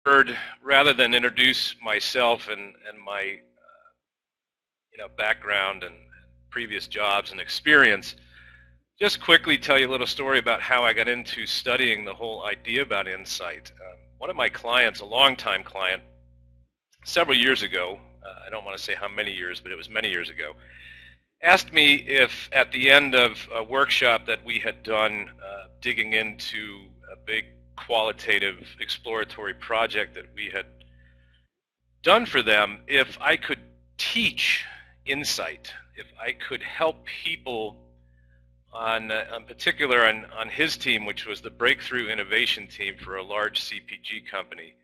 rather than introduce myself and my background and previous jobs and experience, just quickly tell you a little story about how I got into studying the whole idea about insight. One of my clients, a longtime client, several years ago, I don't want to say how many years, but it was many years ago, asked me if at the end of a workshop that we had done digging into a big qualitative exploratory project that we had done for them, if I could teach insight, if I could help people on particular on his team, which was the breakthrough innovation team for a large CPG company,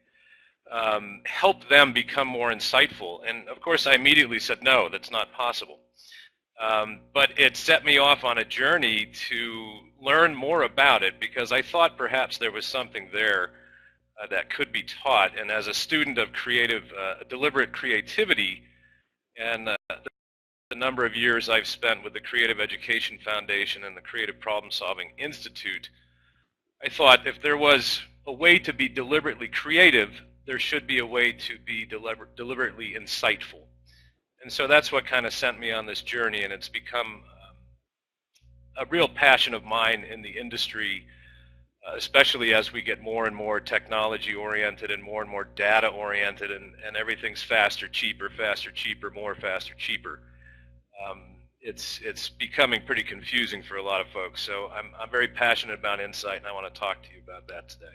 help them become more insightful. And of course I immediately said, no, that's not possible. But it set me off on a journey to learn more about it, because I thought perhaps there was something there that could be taught. And as a student of deliberate creativity, and the number of years I've spent with the Creative Education Foundation and the Creative Problem Solving Institute, I thought if there was a way to be deliberately creative, there should be a way to be deliberately insightful. And so that's what kind of sent me on this journey, and it's become a real passion of mine in the industry, especially as we get more and more technology oriented and more data oriented, and everything's faster, cheaper, more, faster, cheaper. It's becoming pretty confusing for a lot of folks. So I'm very passionate about insight, and I want to talk to you about that today.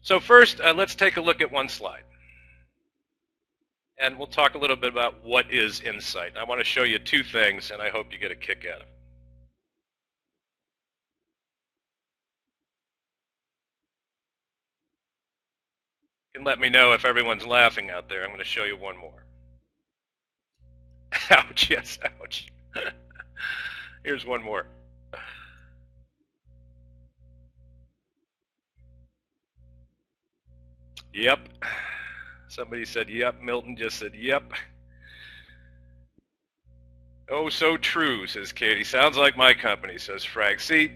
So first, let's take a look at one slide. And we'll talk a little bit about what is insight. I want to show you two things, and I hope you get a kick out of it. You can let me know if everyone's laughing out there. I'm going to show you one more. Ouch, yes, ouch. Here's one more. Yep. Somebody said yep. Milton just said yep. Oh, so true, says Katie. Sounds like my company, says Frank. See,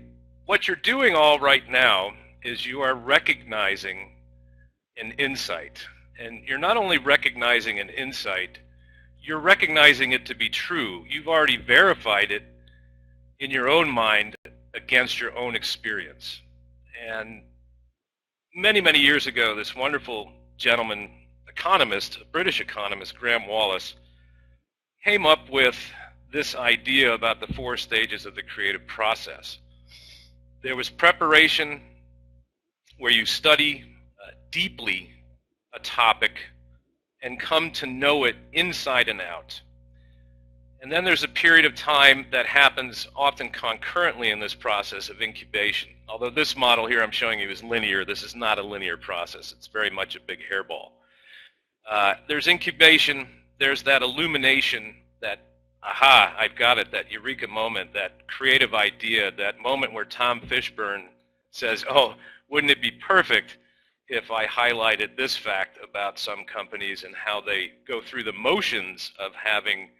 what you're doing all right now is you are recognizing an insight. And you're not only recognizing an insight, you're recognizing it to be true. You've already verified it in your own mind against your own experience. And many, many years ago, this wonderful gentleman, economist, a British economist, Graham Wallas, came up with this idea about the 4 stages of the creative process. There was preparation, where you study deeply a topic and come to know it inside and out. And then there's a period of time that happens often concurrently in this process of incubation. Although this model here I'm showing you is linear, this is not a linear process. It's very much a big hairball. There's incubation, there's that illumination, that aha, I've got it, that eureka moment, that creative idea, that moment where Tom Fishburne says, oh, wouldn't it be perfect if I highlighted this fact about some companies and how they go through the motions of having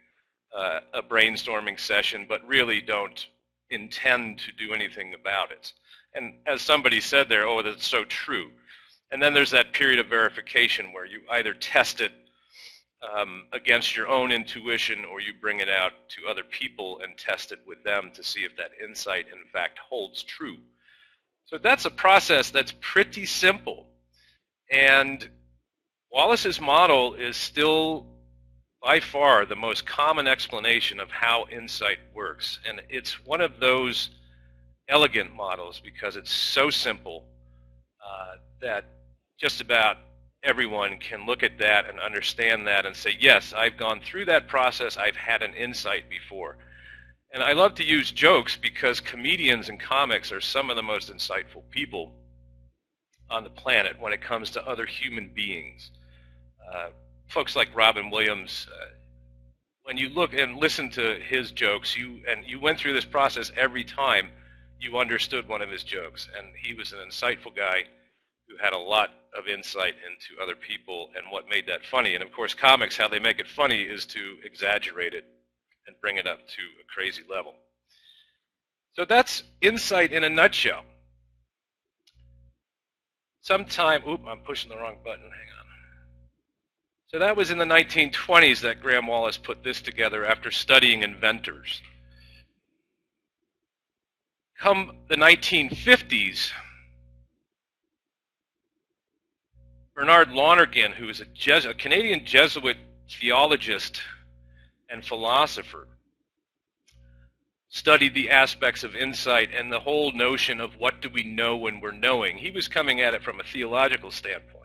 a brainstorming session, but really don't intend to do anything about it. And as somebody said there, oh, that's so true. And then there's that period of verification where you either test it against your own intuition, or you bring it out to other people and test it with them to see if that insight in fact holds true. So that's a process that's pretty simple. And Wallas's model is still by far the most common explanation of how insight works. And it's one of those elegant models because it's so simple that just about everyone can look at that and understand that and say, yes, I've gone through that process, I've had an insight before. And I love to use jokes because comedians and comics are some of the most insightful people on the planet when it comes to other human beings. Folks like Robin Williams, when you look and listen to his jokes, you went through this process every time you understood one of his jokes. And he was an insightful guy who had a lot of insight into other people and what made that funny. And of course, comics, how they make it funny is to exaggerate it and bring it up to a crazy level. So that's insight in a nutshell. sometime, I'm pushing the wrong button, hang on. So that was in the 1920s that Graham Wallace put this together after studying inventors. Come the 1950s, Bernard Lonergan, who was a Canadian Jesuit theologist and philosopher, studied the aspects of insight and the whole notion of what do we know when we're knowing. He was coming at it from a theological standpoint.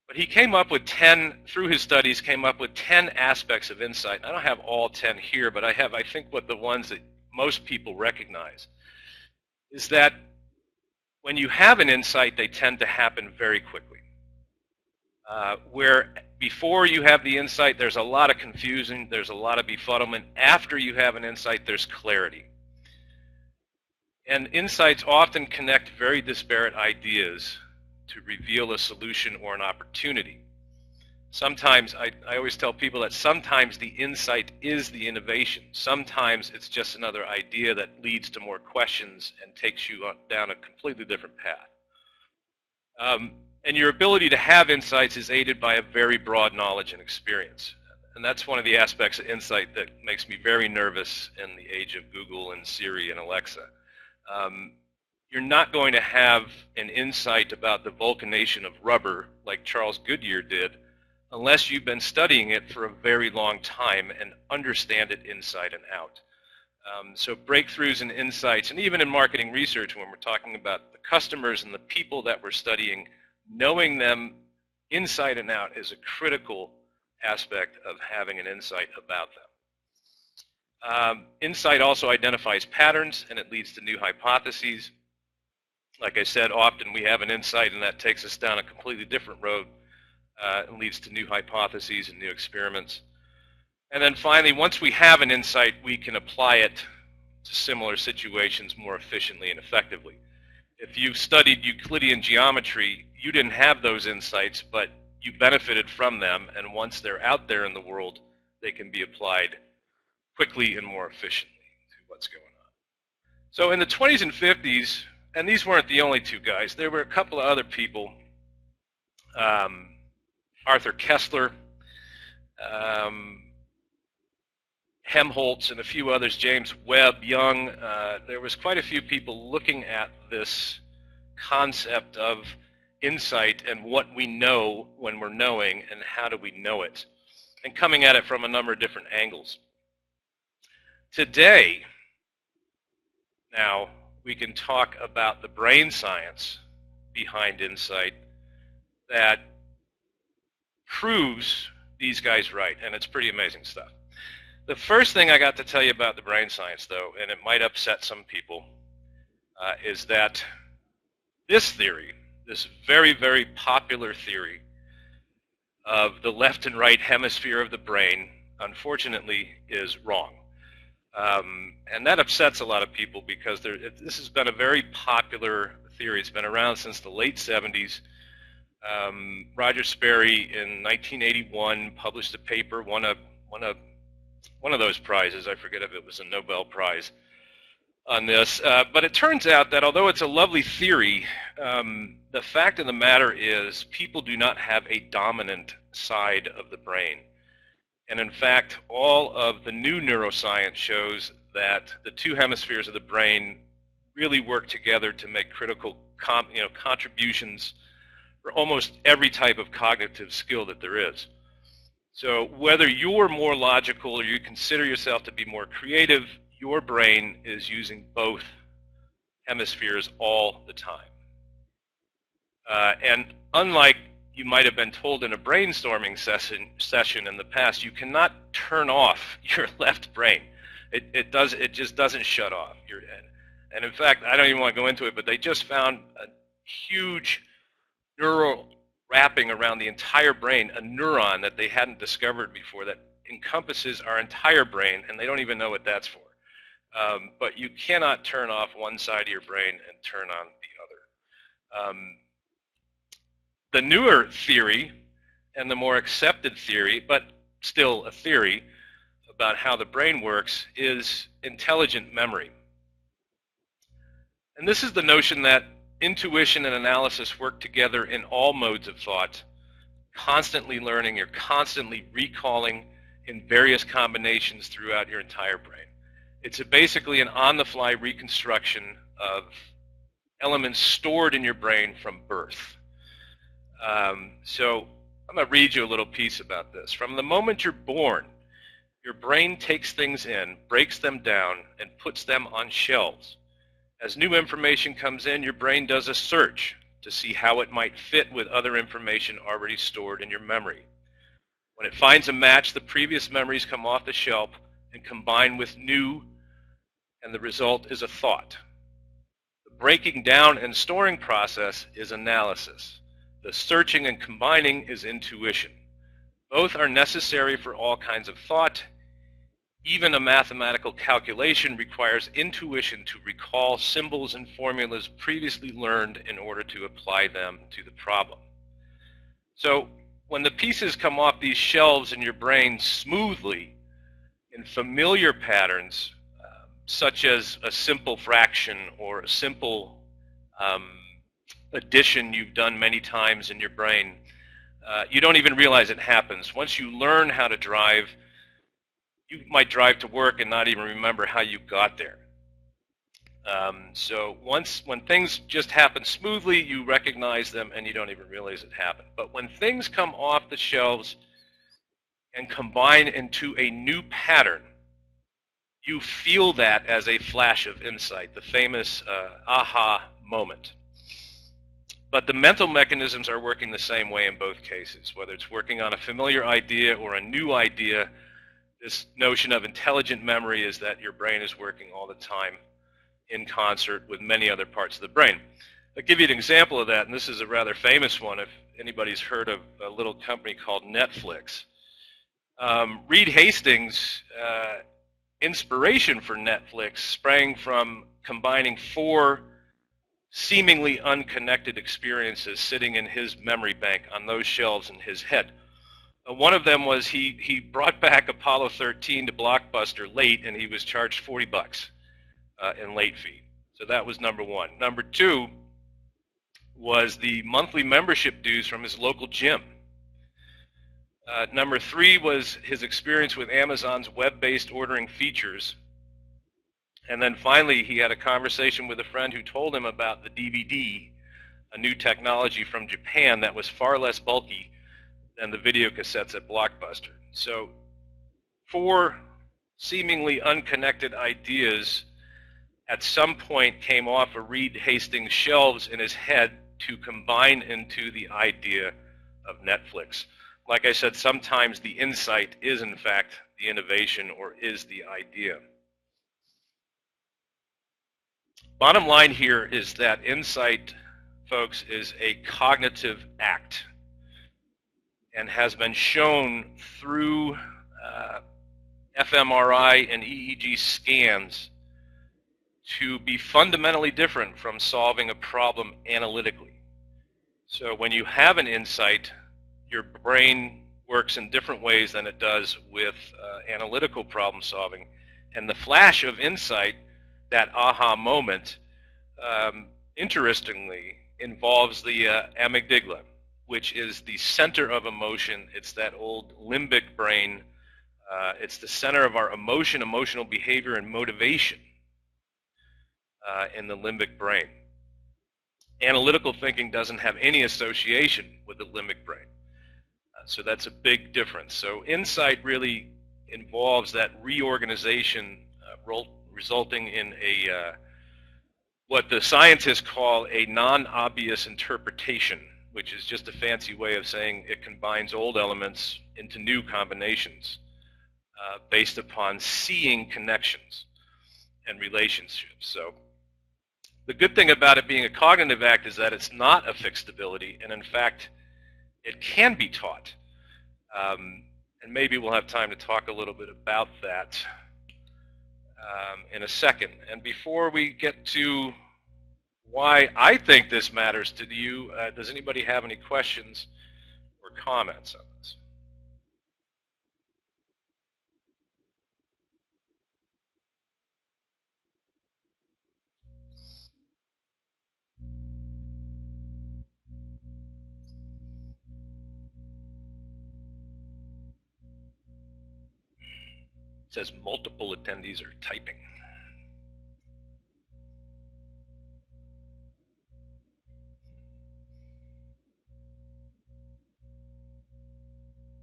But he came up with 10, through his studies, came up with 10 aspects of insight. And I don't have all 10 here, but I think, what the ones that most people recognize is that when you have an insight, they tend to happen very quickly. Where before you have the insight, there's a lot of confusion, there's a lot of befuddlement. After you have an insight, there's clarity. And insights often connect very disparate ideas to reveal a solution or an opportunity. Sometimes, I always tell people that sometimes the insight is the innovation. Sometimes it's just another idea that leads to more questions and takes you down a completely different path. And your ability to have insights is aided by a very broad knowledge and experience. And that's one of the aspects of insight that makes me very nervous in the age of Google and Siri and Alexa. You're not going to have an insight about the vulcanation of rubber like Charles Goodyear did unless you've been studying it for a very long time and understand it inside and out. So breakthroughs and insights, and even in marketing research when we're talking about the customers and the people that we're studying, knowing them inside and out is a critical aspect of having an insight about them. Insight also identifies patterns, and it leads to new hypotheses. Like I said, often we have an insight and that takes us down a completely different road and leads to new hypotheses and new experiments. And then finally, once we have an insight, we can apply it to similar situations more efficiently and effectively. If you studied Euclidean geometry, you didn't have those insights, but you benefited from them, and once they're out there in the world, they can be applied quickly and more efficiently to what's going on. So in the 20s and 50s, and these weren't the only two guys, there were a couple of other people, Arthur Kessler, Helmholtz, and a few others, James Webb, Young. There was quite a few people looking at this concept of insight and what we know when we're knowing and how do we know it, and coming at it from a number of different angles. Today, now, we can talk about the brain science behind insight that proves these guys right, and it's pretty amazing stuff. The first thing I got to tell you about the brain science, though, and it might upset some people, is that this theory, this very, very popular theory of the left and right hemisphere of the brain, unfortunately, is wrong. And that upsets a lot of people because this has been a very popular theory. It's been around since the late 70s. Roger Sperry in 1981 published a paper, won one of those prizes. I forget if it was a Nobel Prize on this. But it turns out that although it's a lovely theory, the fact of the matter is people do not have a dominant side of the brain. And in fact, all of the new neuroscience shows that the two hemispheres of the brain really work together to make critical contributions for almost every type of cognitive skill that there is. So whether you're more logical or you consider yourself to be more creative, your brain is using both hemispheres all the time. And unlike you might have been told in a brainstorming session in the past, you cannot turn off your left brain. It just doesn't shut off. And in fact, I don't even want to go into it, but they just found a huge neural wrapping around the entire brain, a neuron that they hadn't discovered before that encompasses our entire brain, and they don't even know what that's for. But you cannot turn off one side of your brain and turn on the other. The newer theory and the more accepted theory, but still a theory about how the brain works, is intelligent memory. And this is the notion that intuition and analysis work together in all modes of thought, constantly learning. You're constantly recalling in various combinations throughout your entire brain. It's basically an on-the-fly reconstruction of elements stored in your brain from birth. So I'm going to read you a little piece about this. From the moment you're born, your brain takes things in, breaks them down, and puts them on shelves. As new information comes in, your brain does a search to see how it might fit with other information already stored in your memory. When it finds a match, the previous memories come off the shelf and combine with new, and the result is a thought. The breaking down and storing process is analysis. The searching and combining is intuition. Both are necessary for all kinds of thought. Even a mathematical calculation requires intuition to recall symbols and formulas previously learned in order to apply them to the problem. So when the pieces come off these shelves in your brain smoothly in familiar patterns, such as a simple fraction or a simple addition you've done many times in your brain, you don't even realize it happens. Once you learn how to drive, you might drive to work and not even remember how you got there. So when things just happen smoothly, you recognize them and you don't even realize it happened. But when things come off the shelves and combine into a new pattern, you feel that as a flash of insight, the famous aha moment. But the mental mechanisms are working the same way in both cases, whether it's working on a familiar idea or a new idea. This notion of intelligent memory is that your brain is working all the time in concert with many other parts of the brain. I'll give you an example of that, and this is a rather famous one if anybody's heard of a little company called Netflix. Reed Hastings' inspiration for Netflix sprang from combining 4 seemingly unconnected experiences sitting in his memory bank on those shelves in his head. One of them was he brought back Apollo 13 to Blockbuster late, and he was charged $40 in late fee. So that was number one. Number two was the monthly membership dues from his local gym. Number three was his experience with Amazon's web-based ordering features. And then finally, he had a conversation with a friend who told him about the DVD, a new technology from Japan that was far less bulky than the video cassettes at Blockbuster. So 4 seemingly unconnected ideas at some point came off of Reed Hastings' shelves in his head to combine into the idea of Netflix. Like I said, sometimes the insight is in fact the innovation or is the idea. Bottom line here is that insight, folks, is a cognitive act and has been shown through fMRI and EEG scans to be fundamentally different from solving a problem analytically. So when you have an insight, your brain works in different ways than it does with analytical problem solving. And the flash of insight, that aha moment, interestingly, involves the amygdala, which is the center of emotion. It's that old limbic brain. It's the center of our emotional behavior, and motivation in the limbic brain. Analytical thinking doesn't have any association with the limbic brain. So that's a big difference. So insight really involves that reorganization resulting in a what the scientists call a non-obvious interpretation, which is just a fancy way of saying it combines old elements into new combinations based upon seeing connections and relationships. So the good thing about it being a cognitive act is that it's not a fixed ability, and in fact, it can be taught. And maybe we'll have time to talk a little bit about that in a second. And before we get to why I think this matters to you, does anybody have any questions or comments on this? says multiple attendees are typing.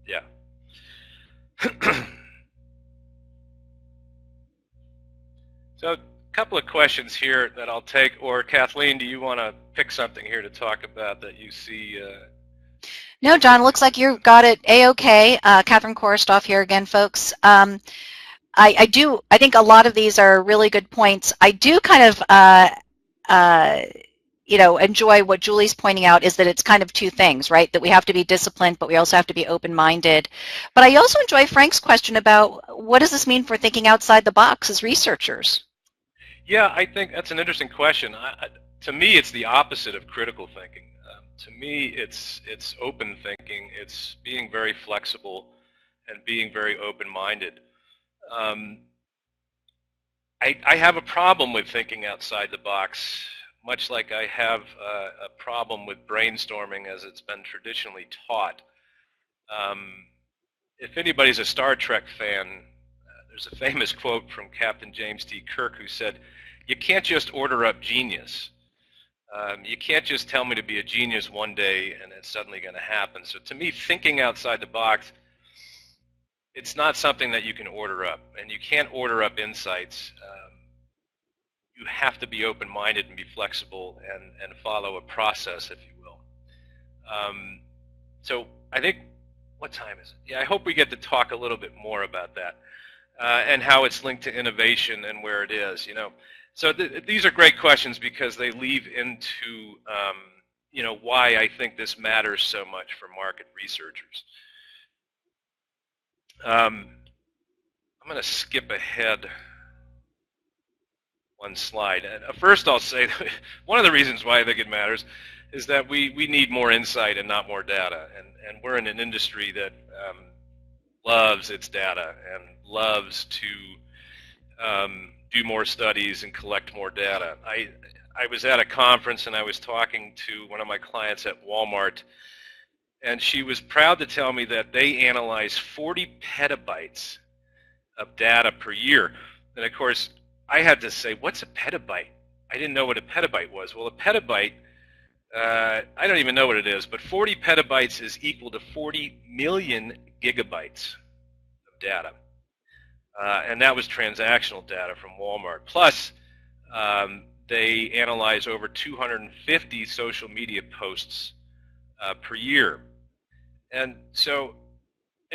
Yeah. So a couple of questions here that I'll take, or Kathleen, do you want to pick something here to talk about that you see? No, John, looks like you got it A-OK. Catherine Korostoff here again, folks. I think a lot of these are really good points. I do kind of, enjoy what Julie's pointing out, is that it's kind of two things, right? That we have to be disciplined, but we also have to be open-minded. But I also enjoy Frank's question about what does this mean for thinking outside the box as researchers? Yeah, I think that's an interesting question. To me, it's the opposite of critical thinking. To me, it's open thinking. It's being very flexible and being very open-minded. I have a problem with thinking outside the box, much like I have a problem with brainstorming as it's been traditionally taught. If anybody's a Star Trek fan, there's a famous quote from Captain James T. Kirk who said, "You can't just order up genius. You can't just tell me to be a genius one day and it's suddenly going to happen." So to me, thinking outside the box, it's not something that you can order up, and you can't order up insights. You have to be open-minded and be flexible and follow a process, if you will. So I think, what time is it? Yeah, I hope we get to talk a little bit more about that and how it's linked to innovation and where it is. So these are great questions because they leave into why I think this matters so much for market researchers. I'm going to skip ahead one slide. And first I'll say that one of the reasons why I think it matters is that we need more insight and not more data. And we're in an industry that loves its data and loves to do more studies and collect more data. I was at a conference and I was talking to one of my clients at Walmart, and she was proud to tell me that they analyze 40 petabytes of data per year. And of course, I had to say, what's a petabyte? I didn't know what a petabyte was. Well, a petabyte, I don't even know what it is, but 40 petabytes is equal to 40 million gigabytes of data. And that was transactional data from Walmart. Plus, they analyze over 250 social media posts per year. And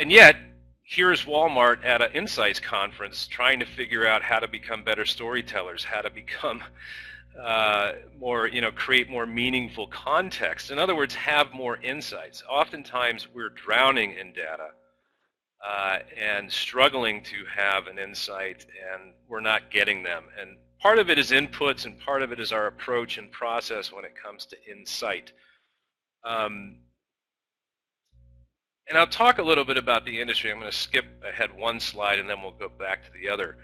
yet, here's Walmart at an Insights conference trying to figure out how to become better storytellers, how to become create more meaningful context. In other words, have more insights. Oftentimes, we're drowning in data and struggling to have an insight, and we're not getting them. And part of it is inputs, and part of it is our approach and process when it comes to insight. And I'll talk a little bit about the industry. I'm going to skip ahead one slide, and then we'll go back to the other.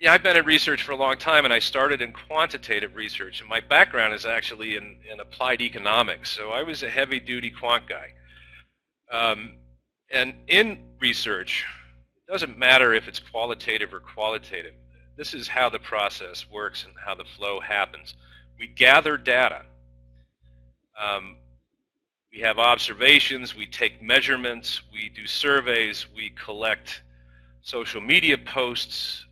Yeah, I've been in research for a long time, and I started in quantitative research. And my background is actually in applied economics, so I was a heavy-duty quant guy. And in research, it doesn't matter if it's qualitative or qualitative. This is how the process works and how the flow happens. We gather data. We have observations, we take measurements, we do surveys, we collect social media posts,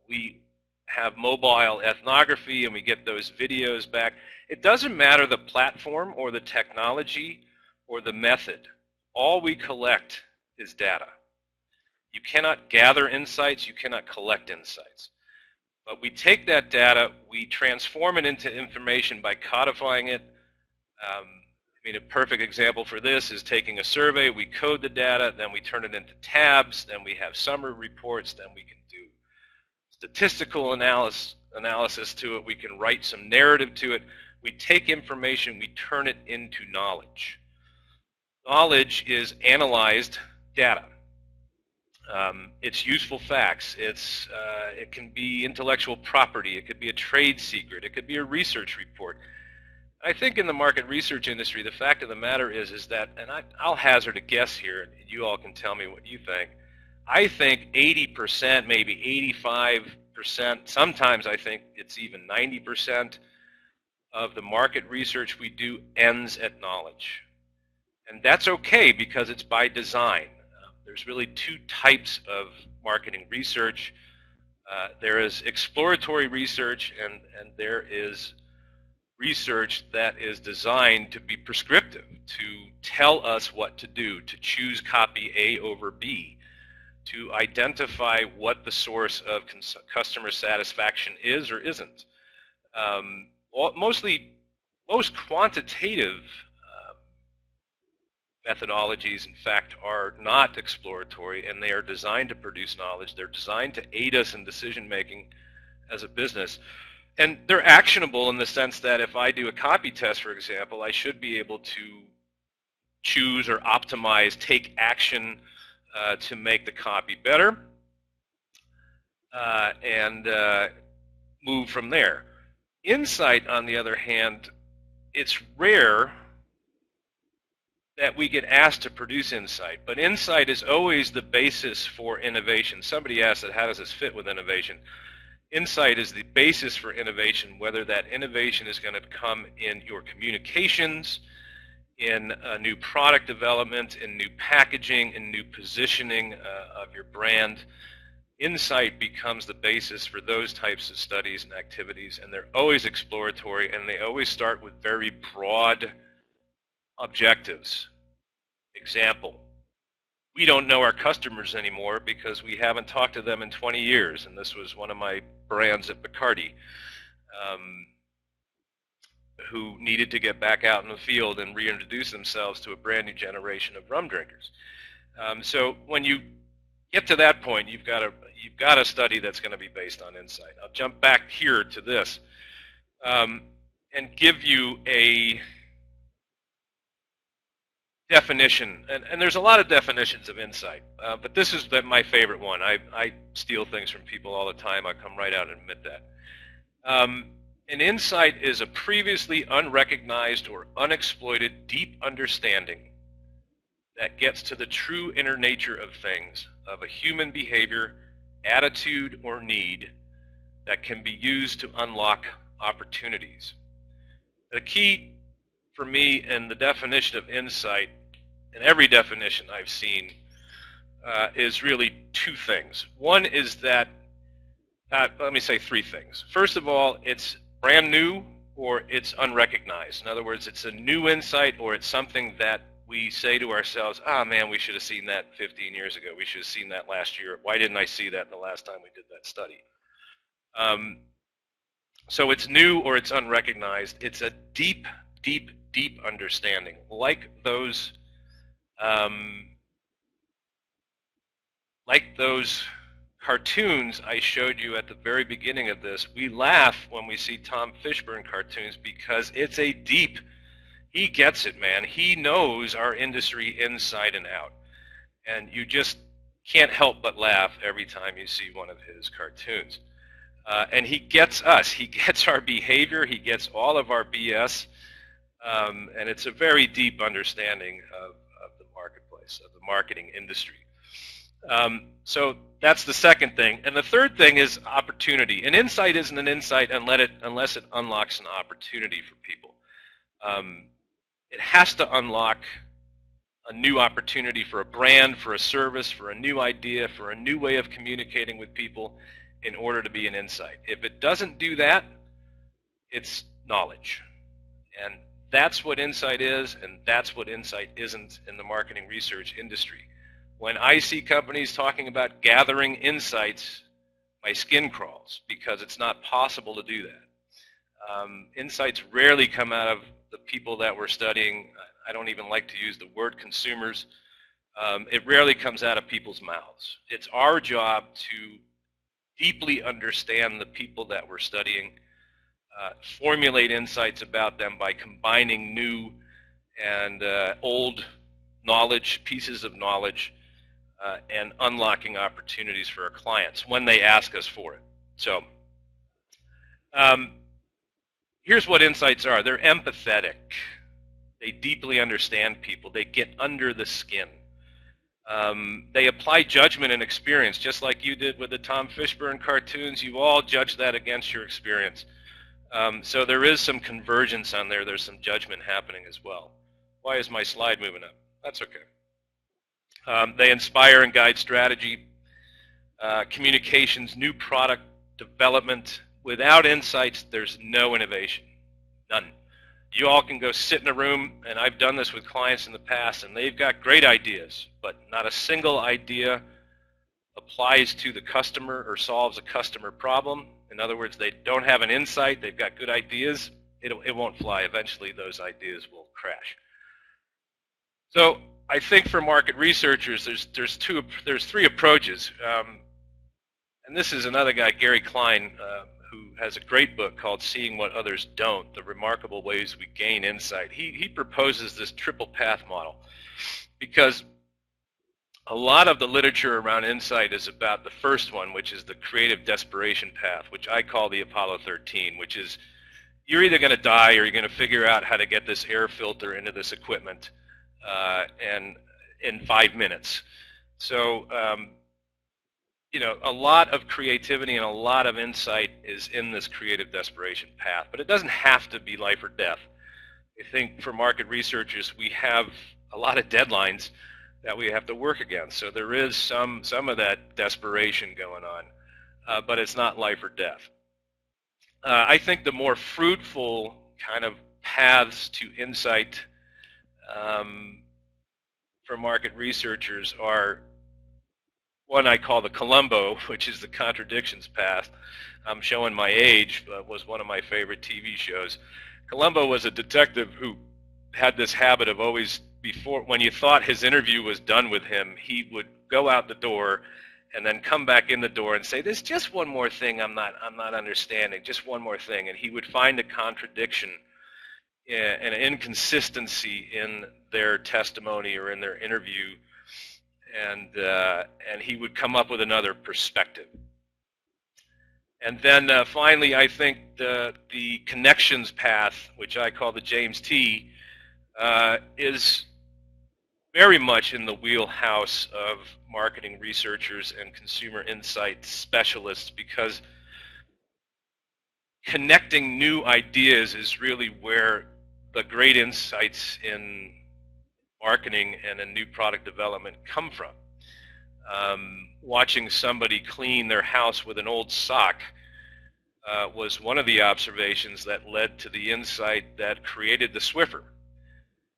we have mobile ethnography, and we get those videos back. It doesn't matter the platform or the technology or the method. All we collect is data. You cannot gather insights, you cannot collect insights. But we take that data, we transform it into information by codifying it. A perfect example for this is taking a survey, we code the data, then we turn it into tabs, then we have summary reports, then we can do statistical analysis to it, we can write some narrative to it. We take information, we turn it into knowledge. Knowledge is analyzed data. It's useful facts. It can be intellectual property. It could be a trade secret. It could be a research report. I think in the market research industry, the fact of the matter is that, and I'll hazard a guess here, and you all can tell me what you think, I think 80%, maybe 85%, sometimes I think it's even 90% of the market research we do ends at knowledge. And that's okay because it's by design. There's really two types of marketing research. There is exploratory research, and there is research that is designed to be prescriptive, to tell us what to do, to choose copy A over B, to identify what the source of customer satisfaction is or isn't. Most quantitative methodologies, in fact, are not exploratory, and they are designed to produce knowledge. They're designed to aid us in decision making as a business. And they're actionable in the sense that if I do a copy test, for example, I should be able to choose or optimize, take action to make the copy better, and move from there. Insight, on the other hand, it's rare that we get asked to produce insight, but insight is always the basis for innovation. Somebody asked that, how does this fit with innovation? Insight is the basis for innovation, whether that innovation is going to come in your communications, in new product development, in new packaging, in new positioning of your brand. Insight becomes the basis for those types of studies and activities, and they're always exploratory, and they always start with very broad objectives. Example, we don't know our customers anymore because we haven't talked to them in 20 years, and this was one of my brands at Bacardi, who needed to get back out in the field and reintroduce themselves to a brand new generation of rum drinkers. So when you get to that point, you've got a study that's going to be based on insight. I'll jump back here to this and give you a definition, and there's a lot of definitions of insight, but this is my favorite one. I steal things from people all the time. I come right out and admit that. An insight is a previously unrecognized or unexploited deep understanding that gets to the true inner nature of things, of a human behavior, attitude, or need that can be used to unlock opportunities. The key for me in the definition of insight, in every definition I've seen, is really two things. One is that, let me say three things. First of all, it's brand new or it's unrecognized. In other words, it's a new insight or it's something that we say to ourselves, ah, man, we should have seen that 15 years ago. We should have seen that last year. Why didn't I see that the last time we did that study? So it's new or it's unrecognized. It's a deep, deep, deep understanding, like those cartoons I showed you at the very beginning of this. We laugh when we see Tom Fishburne cartoons because it's a deep, he gets it, man. He knows our industry inside and out. And you just can't help but laugh every time you see one of his cartoons. And he gets us. He gets our behavior. He gets all of our BS. And it's a very deep understanding of the marketplace, of the marketing industry. So that's the second thing. And the third thing is opportunity. An insight isn't an insight unless it unlocks an opportunity for people. It has to unlock a new opportunity for a brand, for a service, for a new idea, for a new way of communicating with people in order to be an insight. If it doesn't do that, it's knowledge. And that's what insight is, and that's what insight isn't in the marketing research industry. When I see companies talking about gathering insights, my skin crawls because it's not possible to do that. Insights rarely come out of the people that we're studying. I don't even like to use the word consumers. It rarely comes out of people's mouths. It's our job to deeply understand the people that we're studying, formulate insights about them by combining new and old knowledge, pieces of knowledge, and unlocking opportunities for our clients when they ask us for it. So here's what insights are. They're empathetic. They deeply understand people. They get under the skin. They apply judgment and experience, just like you did with the Tom Fishburne cartoons. You all judge that against your experience. So there is some convergence on there. There's some judgment happening as well. Why is my slide moving up? That's okay. They inspire and guide strategy, communications, new product development. Without insights, there's no innovation, none. You all can go sit in a room, and I've done this with clients in the past, and they've got great ideas, but not a single idea applies to the customer or solves a customer problem. In other words, they don't have an insight. They've got good ideas. It won't fly. Eventually, those ideas will crash. So I think for market researchers, there's three approaches. And this is another guy, Gary Klein, who has a great book called Seeing What Others Don't, The Remarkable Ways We Gain Insight. He proposes this triple path model because a lot of the literature around insight is about the first one, which is the creative desperation path, which I call the Apollo 13, which is you're either going to die or you're going to figure out how to get this air filter into this equipment and in 5 minutes. So you know, a lot of creativity and a lot of insight is in this creative desperation path, but it doesn't have to be life or death. I think for market researchers, we have a lot of deadlines that we have to work against. So there is some of that desperation going on, but it's not life or death. I think the more fruitful kind of paths to insight for market researchers are one I call the Columbo, which is the contradictions path. I'm showing my age, but was one of my favorite TV shows. Columbo was a detective who had this habit of always, before, when you thought his interview was done with him, he would go out the door and then come back in the door and say, "There's just one more thing I'm not understanding, just one more thing." And he would find a contradiction and an inconsistency in their testimony or in their interview, and he would come up with another perspective. And then finally, I think the connections path, which I call the James T, is very much in the wheelhouse of marketing researchers and consumer insight specialists, because connecting new ideas is really where the great insights in marketing and in new product development come from. Watching somebody clean their house with an old sock was one of the observations that led to the insight that created the Swiffer.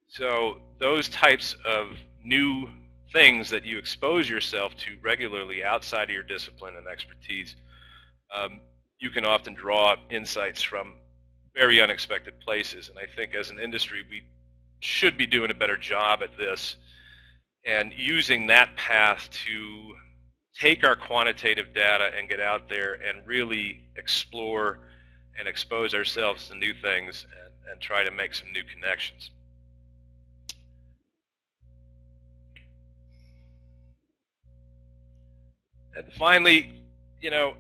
So those types of new things that you expose yourself to regularly outside of your discipline and expertise, you can often draw insights from very unexpected places. And I think as an industry, we should be doing a better job at this and using that path to take our quantitative data and get out there and really explore and expose ourselves to new things and try to make some new connections. And finally, you know,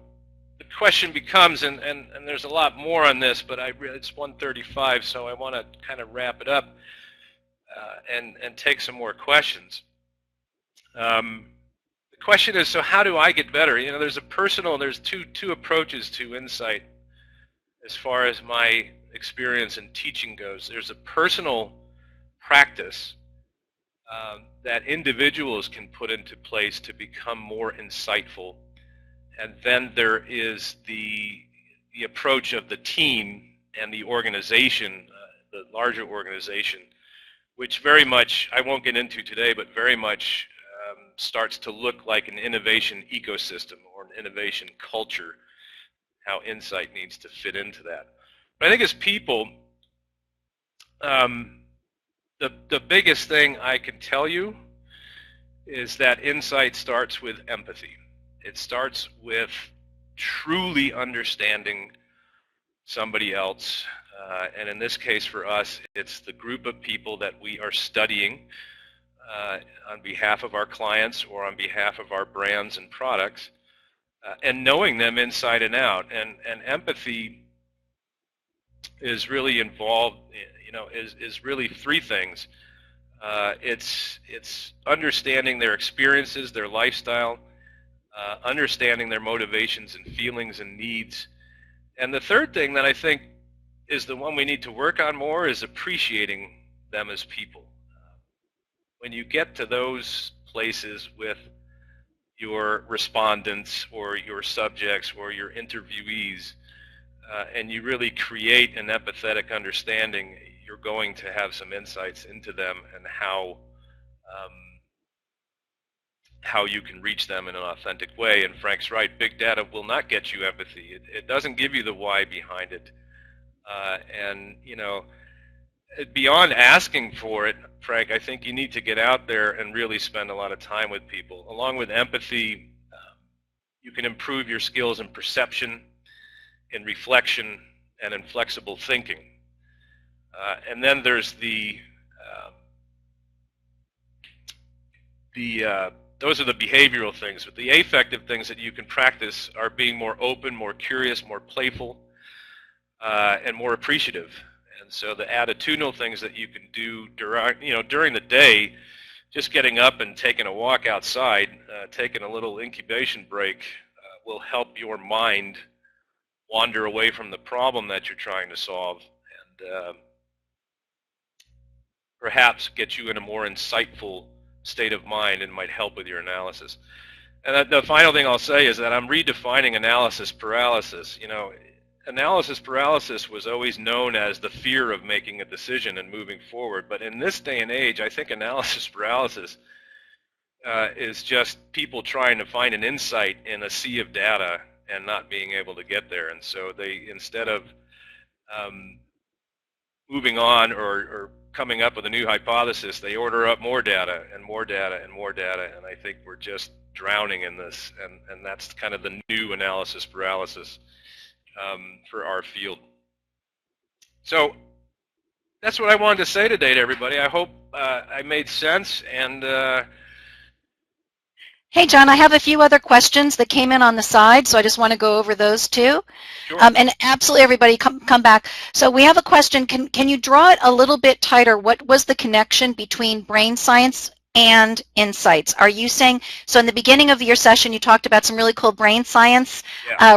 the question becomes, and there's a lot more on this, but it's 1:35, so I want to kind of wrap it up and take some more questions. The question is, so how do I get better? You know, there's two approaches to insight as far as my experience in teaching goes. There's a personal practice that individuals can put into place to become more insightful. And then there is the approach of the team and the organization, the larger organization, which very much, I won't get into today, but very much starts to look like an innovation ecosystem or an innovation culture, how insight needs to fit into that. But I think as people, the biggest thing I can tell you is that insight starts with empathy. It starts with truly understanding somebody else. And in this case for us, it's the group of people that we are studying on behalf of our clients or on behalf of our brands and products, and knowing them inside and out. And empathy is really involved, you know, is really three things. It's understanding their experiences, their lifestyle, understanding their motivations and feelings and needs. And the third thing that I think is the one we need to work on more is appreciating them as people. When you get to those places with your respondents or your subjects or your interviewees, and you really create an empathetic understanding, you're going to have some insights into them and how you can reach them in an authentic way. And Frank's right, big data will not get you empathy. It doesn't give you the why behind it. And, you know, beyond asking for it, Frank, I think you need to get out there and really spend a lot of time with people. Along with empathy, you can improve your skills in perception, in reflection, and in flexible thinking. And then there's those are the behavioral things, but the affective things that you can practice are being more open, more curious, more playful, and more appreciative. And so the attitudinal things that you can do during the day, just getting up and taking a walk outside, taking a little incubation break, will help your mind wander away from the problem that you're trying to solve, and perhaps get you in a more insightful state of mind and might help with your analysis. And the final thing I'll say is that I'm redefining analysis paralysis. You know, analysis paralysis was always known as the fear of making a decision and moving forward. But in this day and age, I think analysis paralysis is just people trying to find an insight in a sea of data and not being able to get there. And so they, instead of moving on or coming up with a new hypothesis, they order up more data and more data and more data. And I think we're just drowning in this. And that's kind of the new analysis paralysis for our field. So that's what I wanted to say today to everybody. I hope I made sense. And hey, John, I have a few other questions that came in on the side, so I just want to go over those too. Sure. And absolutely, everybody, come back. So we have a question. Can you draw it a little bit tighter? What was the connection between brain science and insights? Are you saying, so in the beginning of your session, you talked about some really cool brain science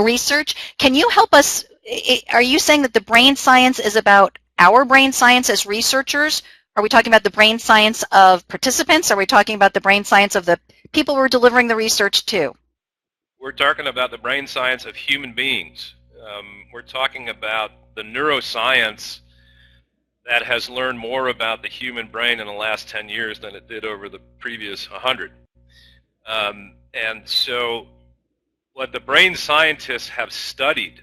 research. Can you help us? Are you saying that the brain science is about our brain science as researchers? Are we talking about the brain science of participants? Are we talking about the brain science of the people we're delivering the research to? We're talking about the brain science of human beings. We're talking about the neuroscience that has learned more about the human brain in the last 10 years than it did over the previous 100. And so what the brain scientists have studied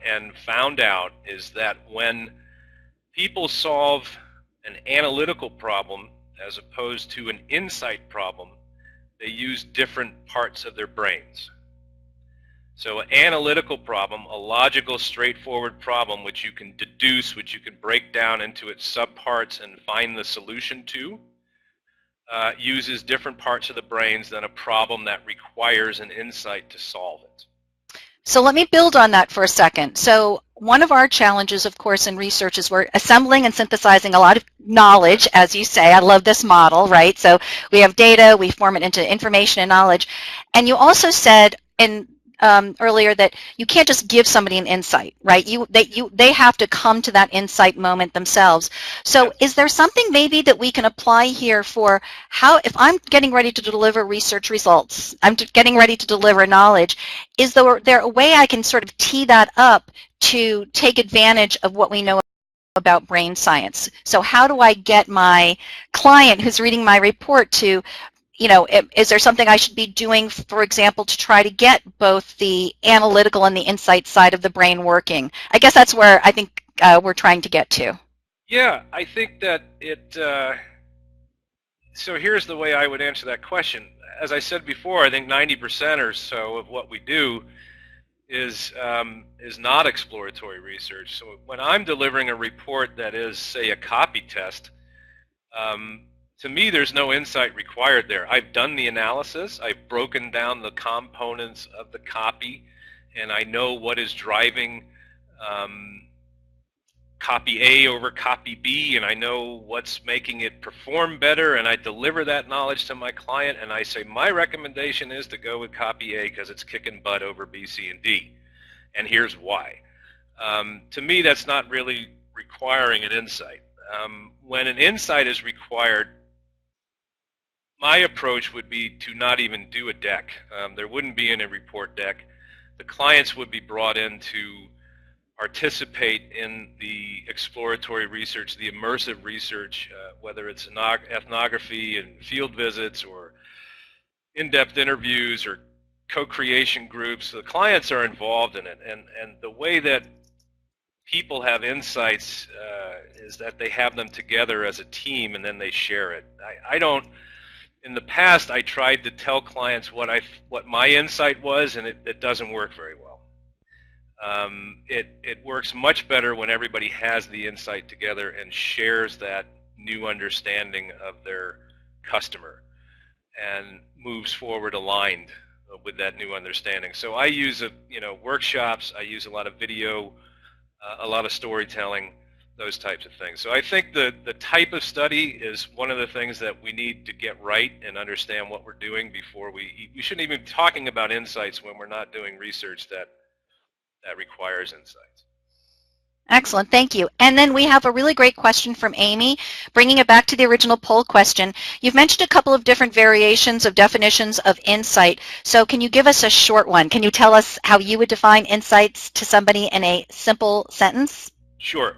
and found out is that when people solve an analytical problem as opposed to an insight problem, they use different parts of their brains. So an analytical problem, a logical, straightforward problem, which you can deduce, which you can break down into its subparts and find the solution to, uses different parts of the brains than a problem that requires an insight to solve it. So let me build on that for a second. So one of our challenges, of course, in research is we're assembling and synthesizing a lot of knowledge, as you say. I love this model, right? So we have data, we form it into information and knowledge. And you also said earlier that you can't just give somebody an insight, right? They have to come to that insight moment themselves. So is there something maybe that we can apply here for how, if I'm getting ready to deliver research results, I'm getting ready to deliver knowledge, is there a way I can sort of tee that up to take advantage of what we know about brain science? So how do I get my client who's reading my report to, you know, is there something I should be doing, for example, to try to get both the analytical and the insight side of the brain working? I guess that's where I think we're trying to get to. Yeah, I think that so here's the way I would answer that question. As I said before, I think 90% or so of what we do is not exploratory research. So when I'm delivering a report that is, say, a copy test, to me, there's no insight required there. I've done the analysis. I've broken down the components of the copy, and I know what is driving copy A over copy B, and I know what's making it perform better, and I deliver that knowledge to my client, and I say my recommendation is to go with copy A because it's kicking butt over B, C, and D, and here's why. To me, that's not really requiring an insight. When an insight is required, my approach would be to not even do a deck. There wouldn't be any report deck. The clients would be brought in to participate in the exploratory research, the immersive research, whether it's ethnography and field visits or in-depth interviews or co-creation groups. The clients are involved in it, and the way that people have insights is that they have them together as a team and then they share it. I don't. In the past, I tried to tell clients what my insight was, and it doesn't work very well. It works much better when everybody has the insight together and shares that new understanding of their customer and moves forward aligned with that new understanding. So I use workshops. I use a lot of video, a lot of storytelling, those types of things. So I think the type of study is one of the things that we need to get right and understand what we're doing before we shouldn't even be talking about insights when we're not doing research that requires insights. Excellent, thank you. And then we have a really great question from Amy, bringing it back to the original poll question. You've mentioned a couple of different variations of definitions of insight. So can you give us a short one? Can you tell us how you would define insights to somebody in a simple sentence? Sure.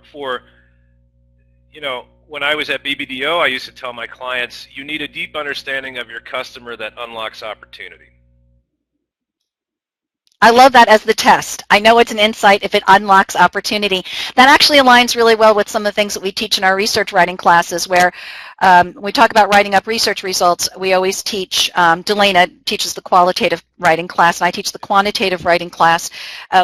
When I was at BBDO, I used to tell my clients, you need a deep understanding of your customer that unlocks opportunity. I love that as the test. I know it's an insight if it unlocks opportunity. That actually aligns really well with some of the things that we teach in our research writing classes, where we talk about writing up research results. We always teach, Delana teaches the qualitative writing class, and I teach the quantitative writing class.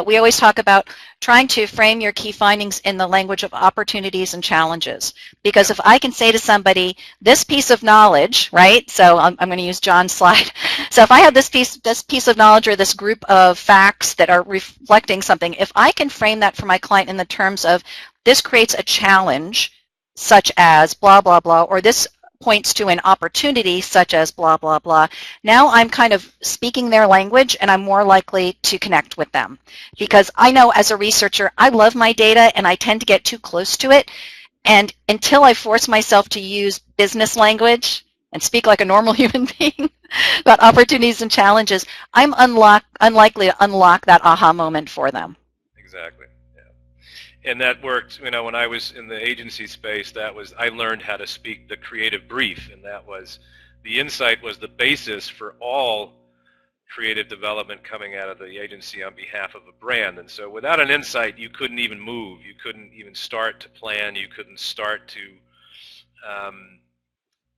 We always talk about trying to frame your key findings in the language of opportunities and challenges. Because if I can say to somebody, this piece of knowledge, right? So I'm going to use John's slide. So if I have this piece of knowledge or this group of facts that are reflecting something, if I can frame that for my client in the terms of this creates a challenge such as blah, blah, blah, or this points to an opportunity such as blah, blah, blah. Now I'm kind of speaking their language and I'm more likely to connect with them. Because I know as a researcher, I love my data and I tend to get too close to it. And until I force myself to use business language and speak like a normal human being about opportunities and challenges, I'm unlikely to unlock that aha moment for them. Exactly. And that worked, when I was in the agency space, I learned how to speak the creative brief, and the insight was the basis for all creative development coming out of the agency on behalf of a brand. And so without an insight, you couldn't even move. You couldn't even start to plan. You couldn't start to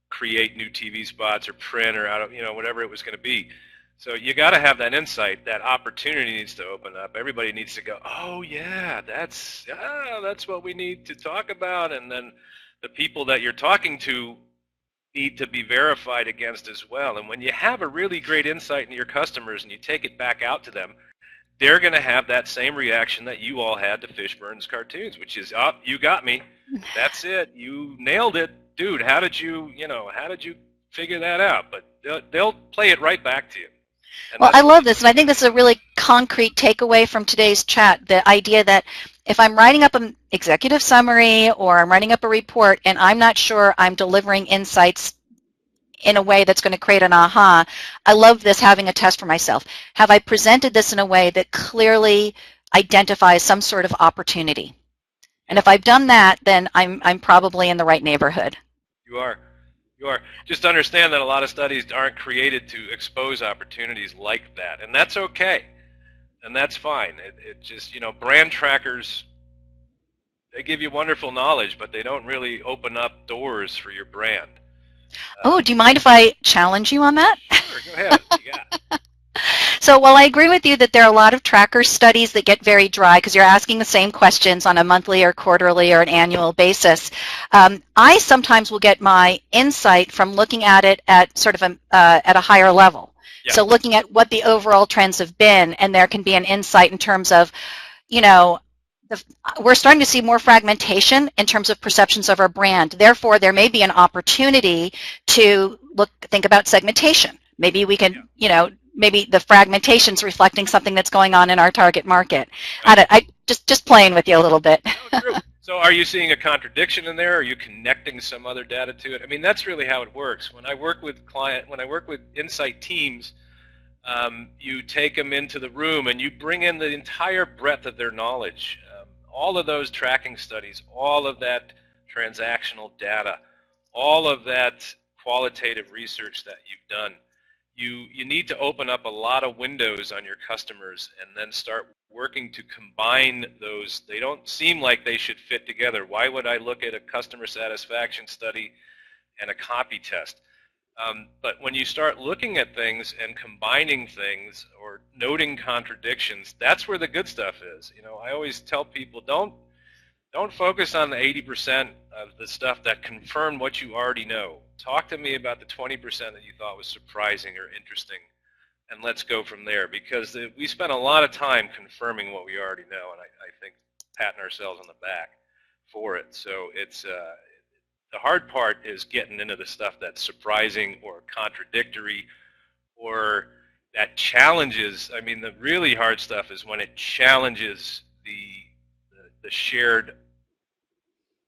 create new TV spots or print or whatever it was going to be. So you got to have that insight. That opportunity needs to open up. Everybody needs to go, oh yeah, that's what we need to talk about. And then the people that you're talking to need to be verified against as well. And when you have a really great insight into your customers and you take it back out to them, they're going to have that same reaction that you all had to Fishburne's cartoons, which is, oh, you got me. That's it. You nailed it. Dude, how did you figure that out? But they'll play it right back to you. Well, I love this, and I think this is a really concrete takeaway from today's chat, the idea that if I'm writing up an executive summary or I'm writing up a report and I'm not sure I'm delivering insights in a way that's going to create an aha, I love this having a test for myself. Have I presented this in a way that clearly identifies some sort of opportunity? And if I've done that, then I'm probably in the right neighborhood. You are. Just understand that a lot of studies aren't created to expose opportunities like that, and that's okay, and that's fine. It just, brand trackers, they give you wonderful knowledge, but they don't really open up doors for your brand. Oh, do you mind if I challenge you on that? Sure, go ahead. You got it. So while I agree with you that there are a lot of tracker studies that get very dry because you're asking the same questions on a monthly or quarterly or an annual basis, I sometimes will get my insight from looking at it at sort of at a higher level. Yeah. So looking at what the overall trends have been, and there can be an insight in terms of, we're starting to see more fragmentation in terms of perceptions of our brand. Therefore, there may be an opportunity to think about segmentation. Maybe we can, maybe the fragmentation's reflecting something that's going on in our target market. Right. I just playing with you a little bit. No, true. So are you seeing a contradiction in there? Are you connecting some other data to it? I mean, that's really how it works. When I work with insight teams, you take them into the room and you bring in the entire breadth of their knowledge, all of those tracking studies, all of that transactional data, all of that qualitative research that you've done. You need to open up a lot of windows on your customers and then start working to combine those. They don't seem like they should fit together. Why would I look at a customer satisfaction study and a copy test? But when you start looking at things and combining things or noting contradictions, that's where the good stuff is. I always tell people, don't focus on the 80% of the stuff that confirmed what you already know. Talk to me about the 20% that you thought was surprising or interesting, and let's go from there, because we spent a lot of time confirming what we already know, and I think patting ourselves on the back for it. So it's the hard part is getting into the stuff that's surprising or contradictory or that challenges. I mean, the really hard stuff is when it challenges the shared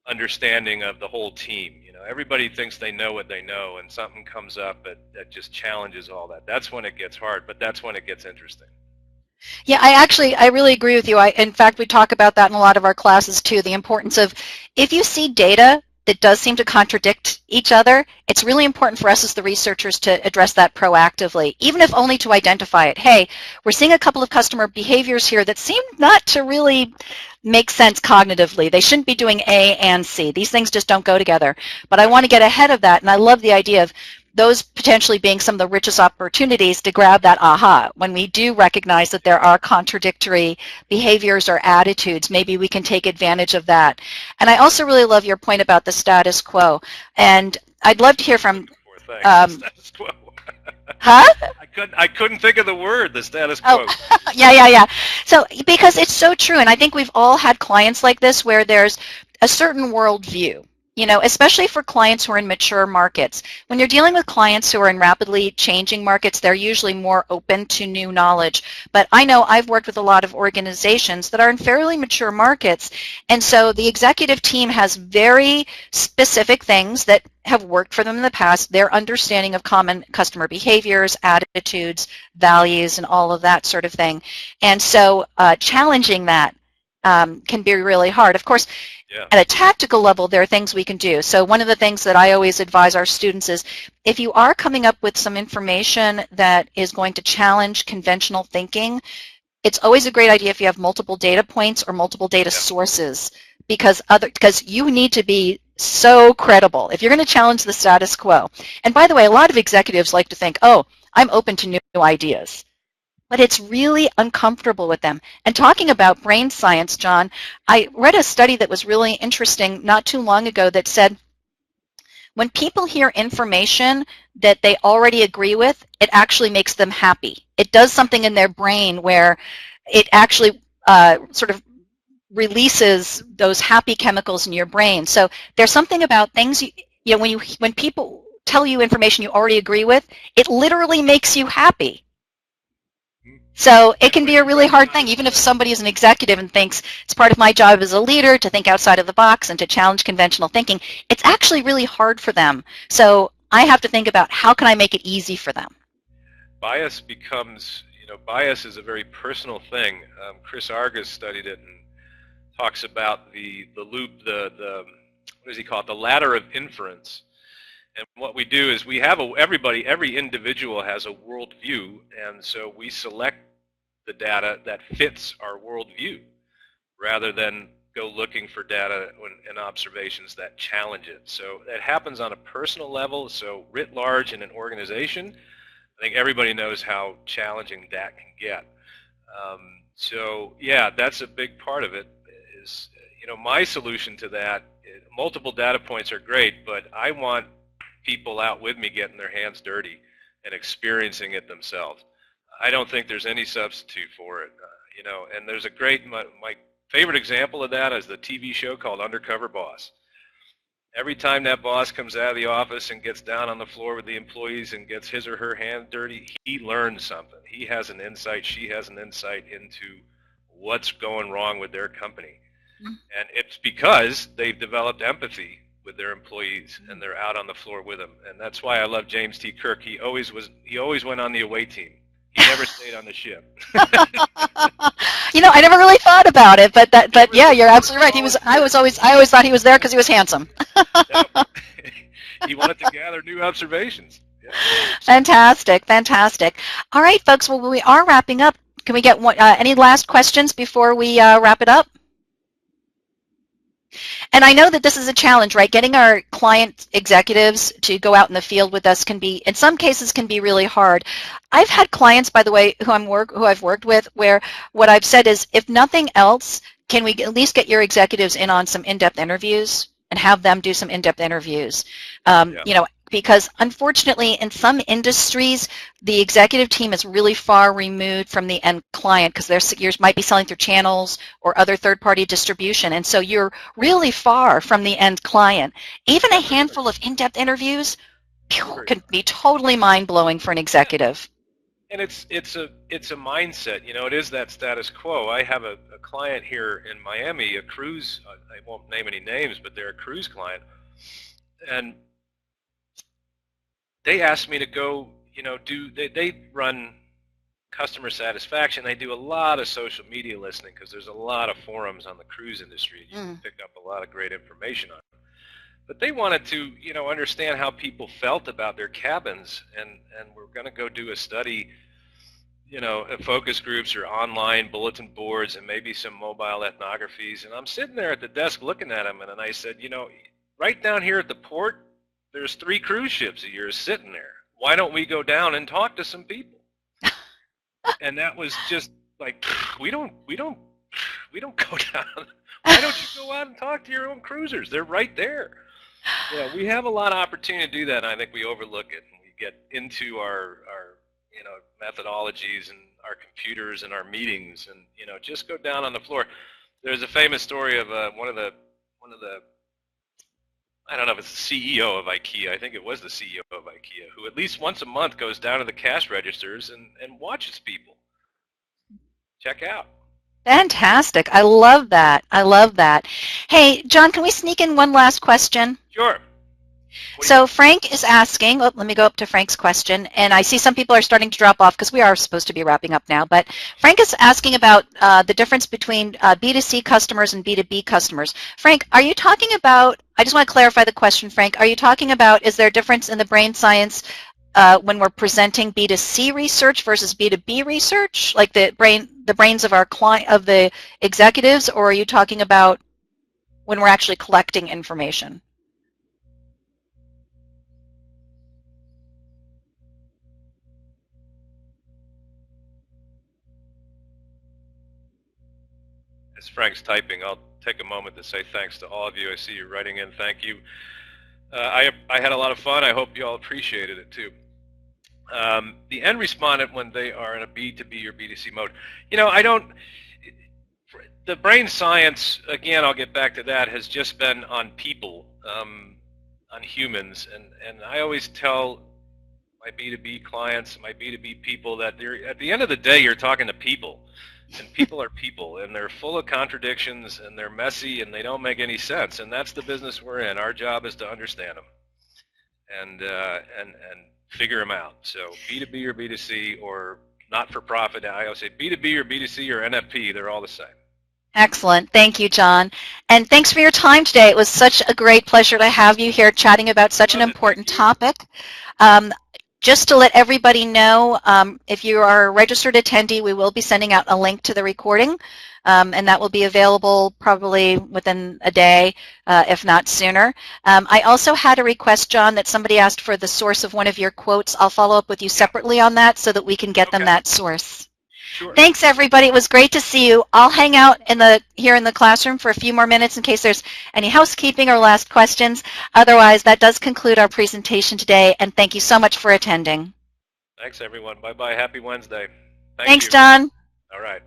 understanding of the whole team. Everybody thinks they know what they know, and something comes up that just challenges all that. That's when it gets hard, but that's when it gets interesting. Yeah, I really agree with you. In fact, we talk about that in a lot of our classes too, the importance of, if you see data that does seem to contradict each other, it's really important for us as the researchers to address that proactively, even if only to identify it. Hey, we're seeing a couple of customer behaviors here that seem not to really make sense cognitively. They shouldn't be doing A and C. These things just don't go together. But I want to get ahead of that, and I love the idea of those potentially being some of the richest opportunities to grab that aha. When we do recognize that there are contradictory behaviors or attitudes, maybe we can take advantage of that. And I also really love your point about the status quo. And I'd love to hear from... Status quo. Huh? I couldn't think of the word, the status quo. Oh, yeah. So, because it's so true, and I think we've all had clients like this where there's a certain worldview, especially for clients who are in mature markets. When you're dealing with clients who are in rapidly changing markets, they're usually more open to new knowledge. But I know I've worked with a lot of organizations that are in fairly mature markets, and so the executive team has very specific things that have worked for them in the past, their understanding of common customer behaviors, attitudes, values, and all of that sort of thing. And so challenging that can be really hard. Of course, at a tactical level, there are things we can do. So one of the things that I always advise our students is, if you are coming up with some information that is going to challenge conventional thinking, it's always a great idea if you have multiple data points or multiple data sources, because you need to be so credible if you're going to challenge the status quo. And by the way, a lot of executives like to think, oh, I'm open to new ideas. But it's really uncomfortable with them. And talking about brain science, John, I read a study that was really interesting not too long ago that said, when people hear information that they already agree with, it actually makes them happy. It does something in their brain where it actually sort of releases those happy chemicals in your brain. So there's something about things, when people tell you information you already agree with, it literally makes you happy. So it can be a really hard thing, even if somebody is an executive and thinks it's part of my job as a leader to think outside of the box and to challenge conventional thinking. It's actually really hard for them. So I have to think about, how can I make it easy for them? Bias becomes, bias is a very personal thing. Chris Argus studied it and talks about the loop, what does he call it, the ladder of inference. And what we do is we have every individual has a worldview, and so we select the data that fits our worldview rather than go looking for data and observations that challenge it. So that happens on a personal level. So writ large in an organization, I think everybody knows how challenging that can get. So yeah, that's a big part of it. Is my solution to that, multiple data points are great, but I want people out with me getting their hands dirty and experiencing it themselves. I don't think there's any substitute for it, and there's a great, my favorite example of that is the TV show called Undercover Boss. Every time that boss comes out of the office and gets down on the floor with the employees and gets his or her hands dirty, he learns something. He has an insight, she has an insight into what's going wrong with their company. And it's because they've developed empathy with their employees and they're out on the floor with them. And that's why I love James T. Kirk. He always went on the away team. He never stayed on the ship. You know, I never really thought about it, but yeah, you're absolutely right. I always thought he was there because he was handsome. He wanted to gather new observations. Yeah. Fantastic, fantastic. All right, folks. Well, we are wrapping up. Can we get any last questions before we wrap it up? And I know that this is a challenge, right? Getting our client executives to go out in the field with us can be, in some cases, can be really hard. I've had clients, by the way, who I've worked with, where what I've said is, if nothing else, can we at least get your executives in on some in-depth interviews and have them do some in-depth interviews? You know, because unfortunately, in some industries, the executive team is really far removed from the end client because you might be selling through channels or other third-party distribution, and so you're really far from the end client. Even a handful of in-depth interviews can be totally mind-blowing for an executive. And it's a mindset. You know, it is that status quo. I have a client here in Miami, a cruise. I won't name any names, but they're a cruise client, and they asked me to go, you know, they run customer satisfaction. They do a lot of social media listening because there's a lot of forums on the cruise industry. You can pick up a lot of great information on it. But they wanted to, you know, understand how people felt about their cabins, and we're going to go do a study, you know, focus groups or online bulletin boards and maybe some mobile ethnographies. And I'm sitting there at the desk looking at them, and I said, you know, right down here at the port, there's 3 cruise ships a year sitting there. Why don't we go down and talk to some people? And that was just like, we don't go down. Why don't you go out and talk to your own cruisers? They're right there. Yeah, we have a lot of opportunity to do that, and I think we overlook it. And we get into our you know, methodologies and our computers and our meetings, and you know, just go down on the floor. There's a famous story of one of the I don't know if it's the CEO of IKEA. I think it was the CEO of IKEA, who at least once a month goes down to the cash registers and watches people. Check out. Fantastic. I love that. I love that. Hey, John, can we sneak in one last question? Sure. So Frank is asking, let me go up to Frank's question, and I see some people are starting to drop off because we are supposed to be wrapping up now, but Frank is asking about the difference between B2C customers and B2B customers. Frank, are you talking about, I just want to clarify the question, Frank, are you talking about, is there a difference in the brain science when we're presenting B2C research versus B2B research, like the brains of our client, of the executives, or are you talking about when we're actually collecting information? As Frank's typing, I'll take a moment to say thanks to all of you. I see you writing in. Thank you. I had a lot of fun. I hope you all appreciated it too. The end respondent, when they are in a B2B or B2C mode, you know, the brain science, again, I'll get back to that, has just been on people, on humans, and I always tell my B2B clients, my B2B people, that at the end of the day, you're talking to people. And people are people, and they're full of contradictions, and they're messy, and they don't make any sense. And that's the business we're in. Our job is to understand them and figure them out. So B2B or B2C or not-for-profit, I always say B2B or B2C or NFP, they're all the same. Excellent. Thank you, John. And thanks for your time today. It was such a great pleasure to have you here chatting about such an important topic. Just to let everybody know, if you are a registered attendee, we will be sending out a link to the recording, and that will be available probably within a day, if not sooner. I also had a request, John, that somebody asked for the source of one of your quotes. I'll follow up with you separately on that so that we can get them that source. Sure. Thanks, everybody. It was great to see you. I'll hang out here in the classroom for a few more minutes in case there's any housekeeping or last questions. Otherwise, that does conclude our presentation today, and thank you so much for attending. Thanks, everyone. Bye-bye. Happy Wednesday. Thanks, John. All right.